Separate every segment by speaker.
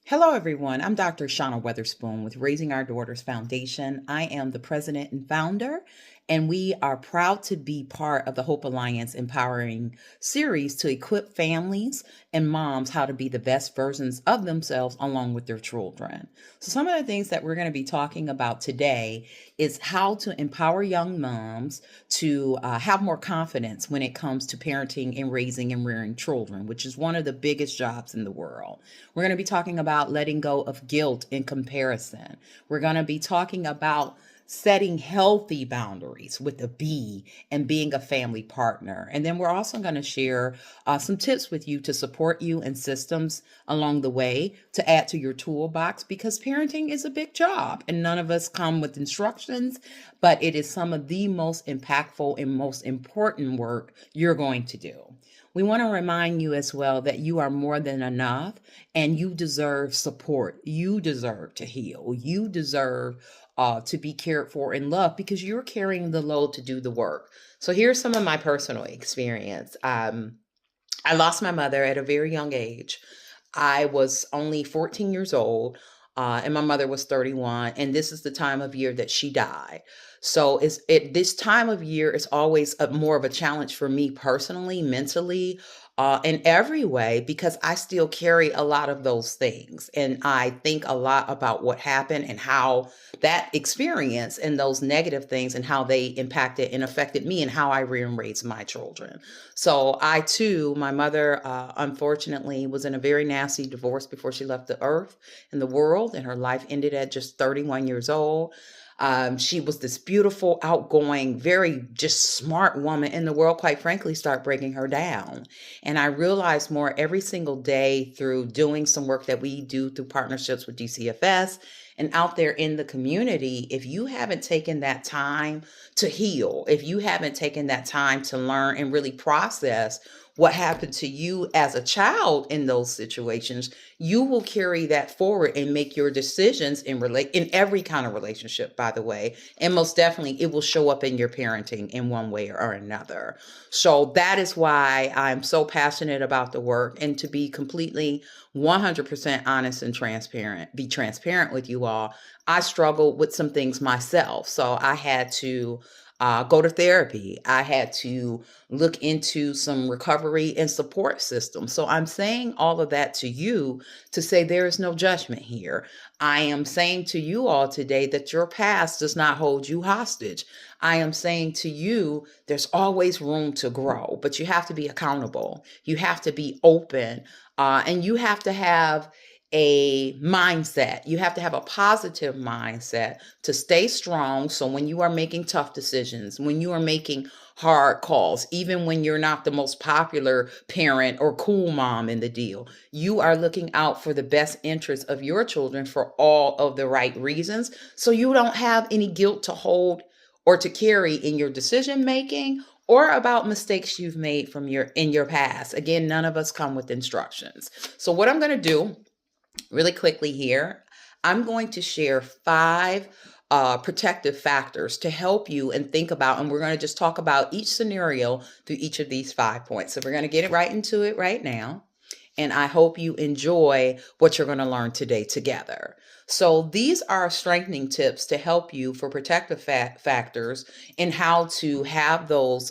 Speaker 1: Hello, everyone. I'm Dr. Shauna Weatherspoon with Raising Our Daughters Foundation. I am the president and founder, and we are proud to be part of the Hope Alliance Empowering series to equip families and moms how to be the best versions of themselves along with their children. So, some of the things that we're going to be talking about today is how to empower young moms to have more confidence when it comes to parenting and raising and rearing children, which is one of the biggest jobs in the world. We're going to be talking about letting go of guilt and comparison. We're going to be talking about setting healthy boundaries with a B and being a family partner. And then we're also going to share some tips with you to support you and systems along the way to add to your toolbox, because parenting is a big job and none of us come with instructions, but it is some of the most impactful and most important work you're going to do. We want to remind you as well that you are more than enough and you deserve support. You deserve to heal. You deserve to be cared for and loved because you're carrying the load to do the work. So here's some of my personal experience. I lost my mother at a very young age. I was only 14 years old. And my mother was 31, and this is the time of year that she died. So this time of year is always more of a challenge for me personally, mentally, in every way, because I still carry a lot of those things. And I think a lot about what happened and how that experience and those negative things and how they impacted and affected me and how I raised my children. So I too, my mother, unfortunately, was in a very nasty divorce before she left the earth and the world, and her life ended at just 31 years old. She was this beautiful, outgoing, very just smart woman, and the world, quite frankly, started breaking her down. And I realized more every single day through doing some work that we do through partnerships with DCFS and out there in the community. If you haven't taken that time to heal, if you haven't taken that time to learn and really process what happened to you as a child in those situations, you will carry that forward and make your decisions in every kind of relationship, by the way. And most definitely it will show up in your parenting in one way or another. So that is why I'm so passionate about the work, and to be completely 100% honest and be transparent with you all. I struggled with some things myself. So I had to go to therapy. I had to look into some recovery and support systems. So I'm saying all of that to you to say there is no judgment here. I am saying to you all today that your past does not hold you hostage. I am saying to you, there's always room to grow, but you have to be accountable. You have to be open, and you have to have a mindset. You have to have a positive mindset to stay strong. So when you are making tough decisions, when you are making hard calls, even when you're not the most popular parent or cool mom in the deal, you are looking out for the best interests of your children for all of the right reasons. So you don't have any guilt to hold or to carry in your decision making or about mistakes you've made in your past. Again, none of us come with instructions. So what I'm going to do really quickly here, I'm going to share 5 protective factors to help you and think about, and we're going to just talk about each scenario through each of these 5 points. So we're going to get right into it right now. And I hope you enjoy what you're going to learn today together. So these are strengthening tips to help you for protective factors and how to have those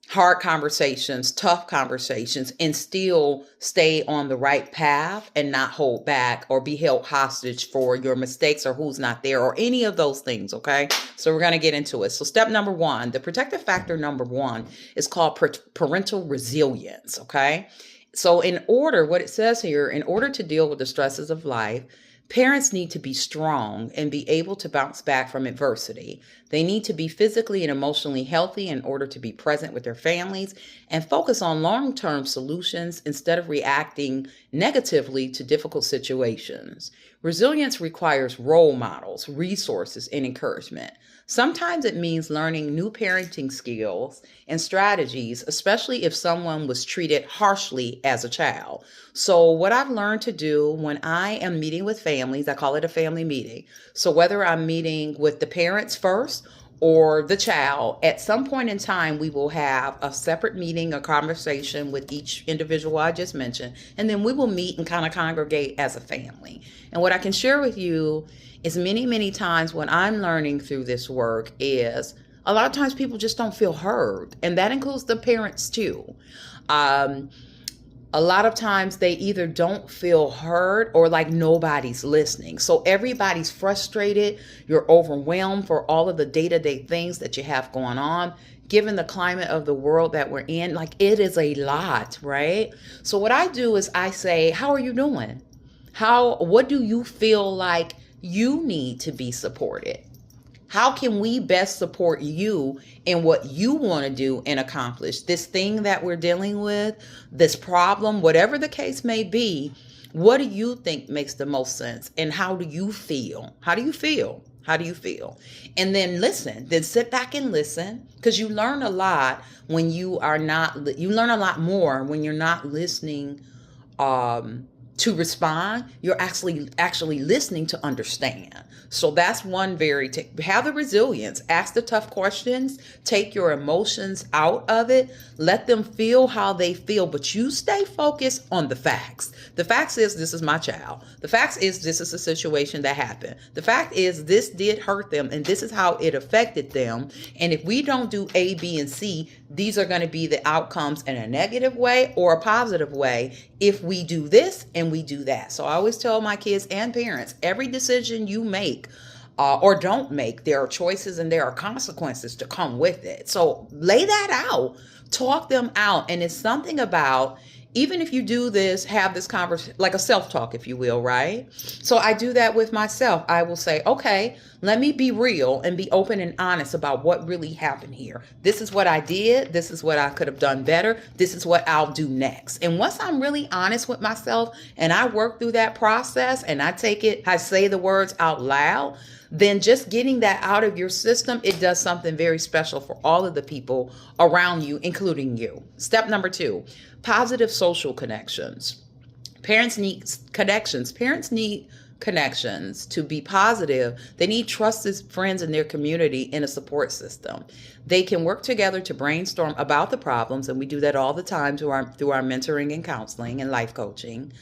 Speaker 1: hard conversations, tough conversations, and still stay on the right path and not hold back or be held hostage for your mistakes or who's not there or any of those things. Okay. So we're going to get into it. So step number 1, the protective factor number 1 is called parental resilience. Okay. So what it says here, in order to deal with the stresses of life, parents need to be strong and be able to bounce back from adversity. They need to be physically and emotionally healthy in order to be present with their families and focus on long-term solutions instead of reacting negatively to difficult situations. Resilience requires role models, resources, and encouragement. Sometimes it means learning new parenting skills and strategies, especially if someone was treated harshly as a child. So what I've learned to do when I am meeting with families, I call it a family meeting. So whether I'm meeting with the parents first or the child, at some point in time, we will have a separate meeting, a conversation with each individual I just mentioned, and then we will meet and kind of congregate as a family. And what I can share with you is many times when I'm learning through this work is a lot of times people just don't feel heard, and that includes the parents too. A lot of times they either don't feel heard or like nobody's listening. So everybody's frustrated. You're overwhelmed for all of the day-to-day things that you have going on. Given the climate of the world that we're in, like it is a lot, right? So what I do is I say, how are you doing? What do you feel like you need to be supported? How can we best support you in what you want to do and accomplish? This thing that we're dealing with, this problem, whatever the case may be, what do you think makes the most sense? And how do you feel? How do you feel? How do you feel? And then listen, then sit back and listen, because you learn a lot when you learn a lot more when you're not listening to respond. You're actually listening to understand. So that's one have the resilience, ask the tough questions, take your emotions out of it, let them feel how they feel, but you stay focused on the facts. The facts is this is my child. The facts is this is a situation that happened. The fact is this did hurt them and this is how it affected them. And if we don't do A, B, and C, these are going to be the outcomes in a negative way or a positive way if we do this and we do that. So I always tell my kids and parents, every decision you make or don't make, there are choices and there are consequences to come with it. So lay that out, talk them out. And it's something about, even if you do this, have this conversation, like a self-talk, if you will, right? So I do that with myself. I will say, okay, let me be real and be open and honest about what really happened here. This is what I did. This is what I could have done better. This is what I'll do next. And once I'm really honest with myself and I work through that process and I say the words out loud, then just getting that out of your system, it does something very special for all of the people around you, including you. Step number 2, positive social connections. Parents need connections. Parents need connections to be positive. They need trusted friends in their community and a support system. They can work together to brainstorm about the problems, and we do that all the time through our mentoring and counseling and life coaching.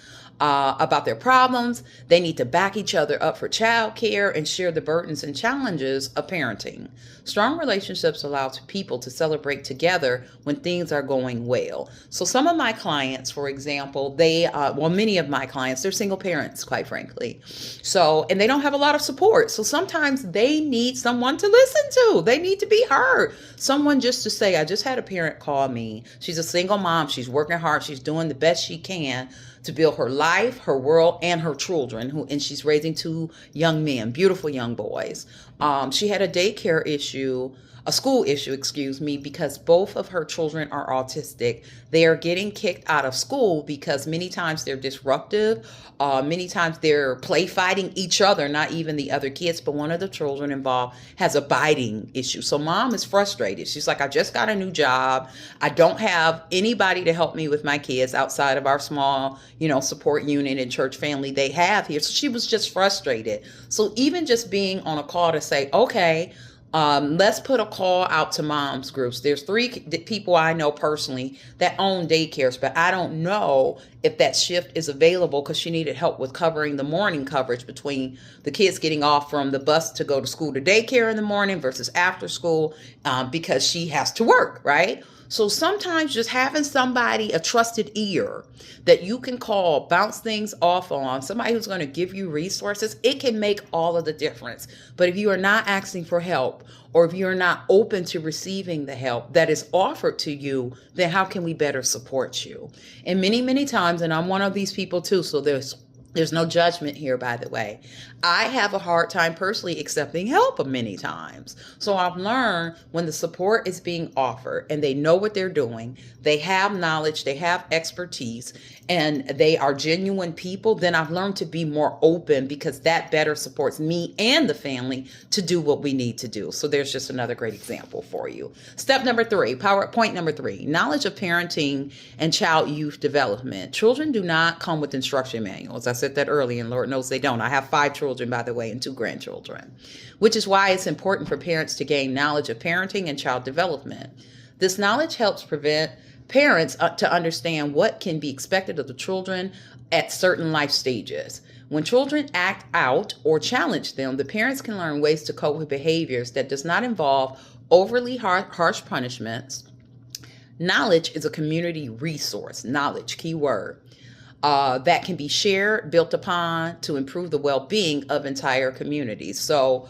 Speaker 1: About their problems. They need to back each other up for childcare and share the burdens and challenges of parenting. Strong relationships allow people to celebrate together when things are going well. So some of my clients, for example, many of my clients, they're single parents, quite frankly. So, and they don't have a lot of support. So sometimes they need someone to listen to. They need to be heard. Someone just to say, I just had a parent call me. She's a single mom. She's working hard. She's doing the best she can to build her life, her world, and her children, and she's raising 2 young men, beautiful young boys. She had a school issue, because both of her children are autistic. They are getting kicked out of school because many times they're disruptive. Many times they're play fighting each other, not even the other kids, but one of the children involved has a biting issue. So mom is frustrated. She's like, I just got a new job. I don't have anybody to help me with my kids outside of our small, support unit and church family they have here. So she was just frustrated. So even just being on a call to say, okay, let's put a call out to moms groups. There's 3 people I know personally that own daycares, but I don't know if that shift is available because she needed help with covering the morning coverage between the kids getting off from the bus to go to school to daycare in the morning versus after school because she has to work, right? So sometimes just having somebody, a trusted ear that you can call, bounce things off on, somebody who's going to give you resources, it can make all of the difference. But if you are not asking for help, or if you're not open to receiving the help that is offered to you, then how can we better support you? And many times, and I'm one of these people too, so there's no judgment here, by the way. I have a hard time personally accepting help many times. So I've learned when the support is being offered and they know what they're doing, they have knowledge, they have expertise, and they are genuine people, then I've learned to be more open because that better supports me and the family to do what we need to do. So there's just another great example for you. Step number 3, point number 3, knowledge of parenting and child youth development. Children do not come with instruction manuals. I said said that earlier, and Lord knows they don't. I have 5 children, by the way, and 2 grandchildren, which is why it's important for parents to gain knowledge of parenting and child development. This knowledge helps prevent parents to understand what can be expected of the children at certain life stages. When children act out or challenge them, the parents can learn ways to cope with behaviors that does not involve overly harsh punishments. Knowledge is a community resource, knowledge, key word, that can be shared, built upon to improve the well-being of entire communities. So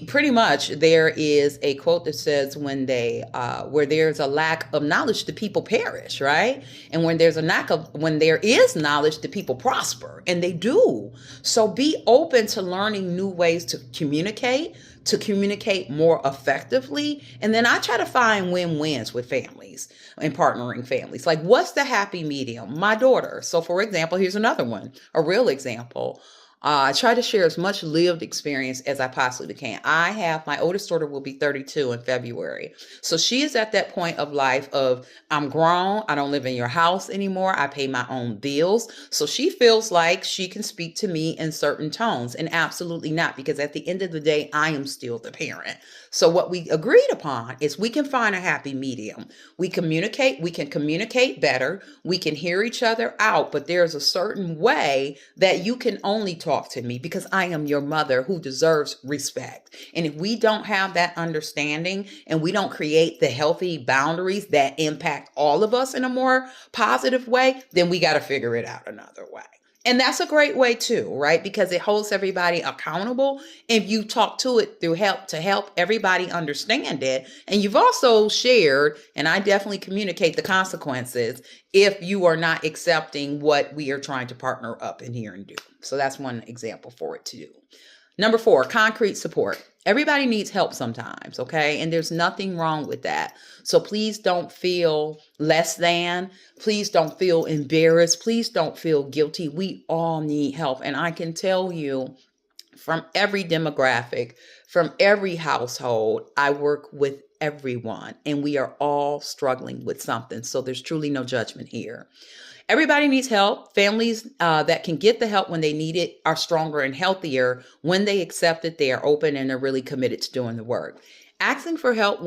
Speaker 1: pretty much there is a quote that says where there's a lack of knowledge, the people perish, right? And when there is knowledge, the people prosper, and they do. So be open to learning new ways to communicate more effectively. And then I try to find win-wins with families and partnering families. Like, what's the happy medium? My daughter. So for example, here's another one, a real example. I try to share as much lived experience as I possibly can. My oldest daughter will be 32 in February. So she is at that point of life of, I'm grown. I don't live in your house anymore. I pay my own bills. So she feels like she can speak to me in certain tones, and absolutely not, because at the end of the day, I am still the parent. So what we agreed upon is we can find a happy medium. We can communicate better. We can hear each other out, but there's a certain way that you can only talk to me because I am your mother who deserves respect. And if we don't have that understanding and we don't create the healthy boundaries that impact all of us in a more positive way, then we got to figure it out another way. And that's a great way too, right? Because it holds everybody accountable. If you talk to it to help everybody understand it. And you've also shared, and I definitely communicate the consequences if you are not accepting what we are trying to partner up in here and do. So that's one example for it to do. Number 4, concrete support. Everybody needs help sometimes, okay? And there's nothing wrong with that. So please don't feel less than. Please don't feel embarrassed. Please don't feel guilty. We all need help. And I can tell you from every demographic, from every household, I work with everyone, and we are all struggling with something. So there's truly no judgment here. Everybody needs help. Families that can get the help when they need it are stronger and healthier when they accept it, they are open, and they're really committed to doing the work. Asking for help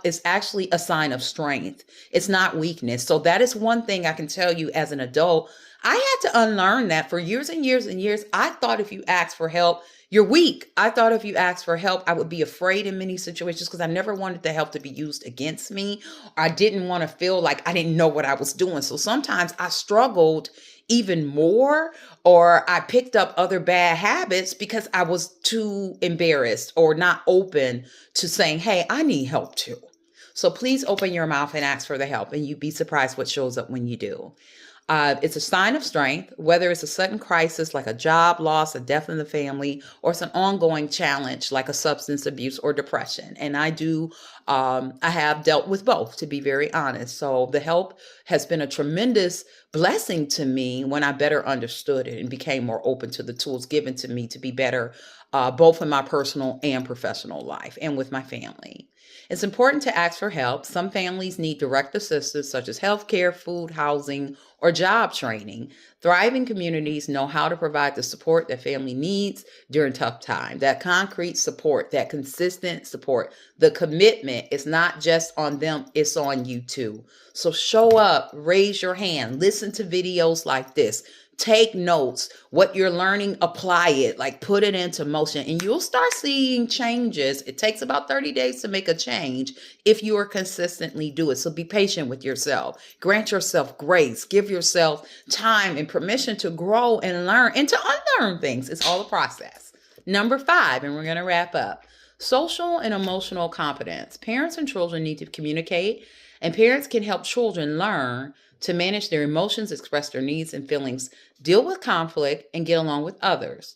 Speaker 1: is actually a sign of strength. It's not weakness. So that is one thing I can tell you as an adult. I had to unlearn that for years and years and years. I thought if you ask for help, you're weak. I thought if you asked for help, I would be afraid in many situations because I never wanted the help to be used against me. I didn't want to feel like I didn't know what I was doing. So sometimes I struggled even more, or I picked up other bad habits because I was too embarrassed or not open to saying, hey, I need help too. So please open your mouth and ask for the help, and you'd be surprised what shows up when you do. It's a sign of strength, whether it's a sudden crisis like a job loss, a death in the family, or it's an ongoing challenge like a substance abuse or depression. And I have dealt with both, to be very honest. So the help has been a tremendous blessing to me when I better understood it and became more open to the tools given to me to be better, both in my personal and professional life and with my family. It's important to ask for help. Some families need direct assistance such as healthcare, food, housing, or job training. Thriving communities know how to provide the support that family needs during tough times. That concrete support, that consistent support, the commitment is not just on them, it's on you too. So show up, raise your hand, listen to videos like this. Take notes, what you're learning, apply it, like put it into motion, and you'll start seeing changes. It takes about 30 days to make a change if you are consistently do it. So be patient with yourself. Grant yourself grace. Give yourself time and permission to grow and learn and to unlearn things. It's all a process. Number 5, and we're going to wrap up. Social and emotional competence. Parents and children need to communicate, and parents can help children learn to manage their emotions, express their needs and feelings, deal with conflict, and get along with others.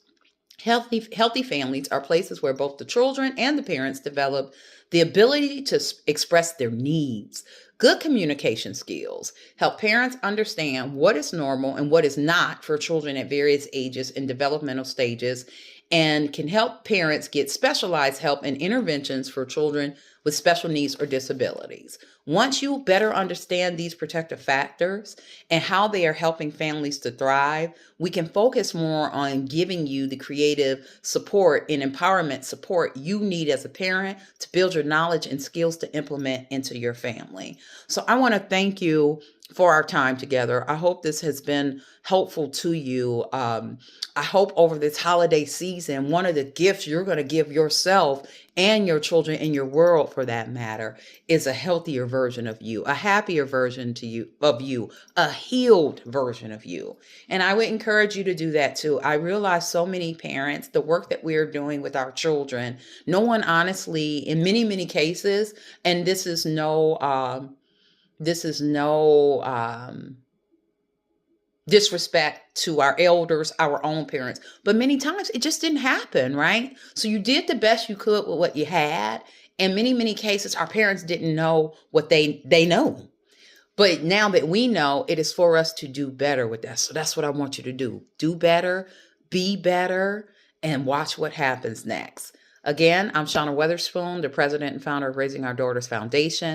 Speaker 1: Healthy families are places where both the children and the parents develop the ability to express their needs. Good communication skills help parents understand what is normal and what is not for children at various ages and developmental stages, and can help parents get specialized help and interventions for children with special needs or disabilities. Once you better understand these protective factors and how they are helping families to thrive, we can focus more on giving you the creative support and empowerment support you need as a parent to build your knowledge and skills to implement into your family. So I want to thank you for our time together. I hope this has been helpful to you. I hope over this holiday season, one of the gifts you're going to give yourself and your children in your world, for that matter, is a healthier version of you, a happier version of you, a healed version of you. And I would encourage you to do that too. I realize so many parents, the work that we're doing with our children, no one honestly, in many cases, and this is no disrespect to our elders, our own parents, but many times it just didn't happen, right? So you did the best you could with what you had. In many cases, our parents didn't know what they know. But now that we know, it is for us to do better with that. So that's what I want you to do. Do better, be better, and watch what happens next. Again, I'm Shauna Weatherspoon, the president and founder of Raising Our Daughters Foundation.